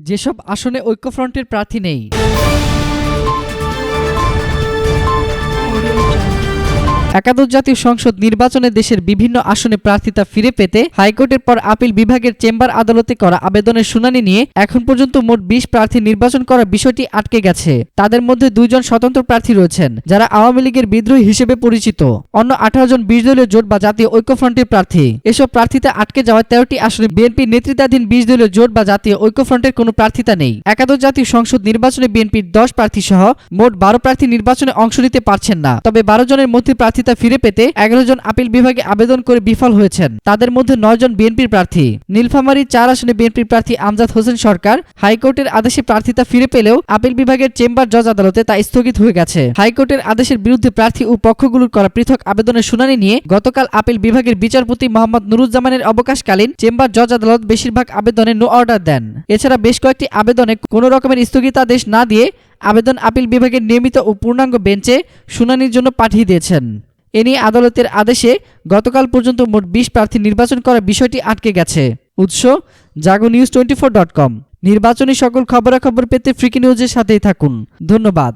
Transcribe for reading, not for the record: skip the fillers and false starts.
যেসব আসনে ঐক্যফ্রন্টের প্রার্থী নেই। একাদশ জাতীয় সংসদ নির্বাচনে দেশের বিভিন্ন আসনে প্রার্থিতা ফিরে পেতে হাইকোর্টের পর আপিল বিভাগের চেম্বার আদালতে করা আবেদনের শুনানি নিয়ে এখন পর্যন্ত মোট ২০ প্রার্থী নির্বাচন করার বিষয়টি আটকে গেছে। তাদের মধ্যে ২ জন স্বতন্ত্র প্রার্থী রয়েছেন, যারা আওয়ামী লীগের বিদ্রোহী হিসেবে পরিচিত। অন্য ১৮ জন ২০ দলীয় জোট বা জাতীয় ঐক্যফ্রন্টের প্রার্থী। এসব প্রার্থিতা আটকে যাওয়ায় ১৩টি আসনে বিএনপির নেতৃত্বাধীন ২০ দলীয় জোট বা জাতীয় ঐক্যফ্রন্টের কোনো প্রার্থিতা নেই। একাদশ জাতীয় সংসদ নির্বাচনে বিএনপির ১০ প্রার্থী সহ মোট ১২ প্রার্থী নির্বাচনে অংশ নিতে পারছেন না। তবে ১২ জনের মধ্যে প্রার্থিতা ফিরে পেতে ১১ জন আপিল বিভাগে আবেদন করে বিফল হয়েছেন। তাদের মধ্যে ৯ জন বিএনপির প্রার্থী। নীলফামারী ৪ আসনে বিএনপির প্রার্থী আমজাদ হোসেন সরকার হাইকোর্টের আদেশে প্রার্থিতা ফিরে পেলেও আপিল বিভাগের চেম্বার জজ আদালতে তা স্থগিত হয়ে গেছে। হাইকোর্টের আদেশের বিরুদ্ধে প্রার্থী ও পক্ষগুলোর করা পৃথক আবেদনের শুনানি নিয়ে গতকাল আপিল বিভাগের বিচারপতি মোহাম্মদ নুরুজ্জামানের অবকাশকালীন চেম্বার জজ আদালত বেশিরভাগ আবেদনে নো অর্ডার দেন। এছাড়া বেশ কয়েকটি আবেদনে কোনো রকমের স্থগিতাদেশ না দিয়ে আবেদন আপিল বিভাগের নিয়মিত ও পূর্ণাঙ্গ বেঞ্চে শুনানির জন্য পাঠিয়ে দিয়েছেন। এ নিয়ে আদালতের আদেশে গতকাল পর্যন্ত মোট ২০ প্রার্থী নির্বাচন করার বিষয়টি আটকে গেছে। উৎস jagonews24.com। নির্বাচনী সকল খবরাখবর পেতে ফ্রিকি নিউজের সাথেই থাকুন। ধন্যবাদ।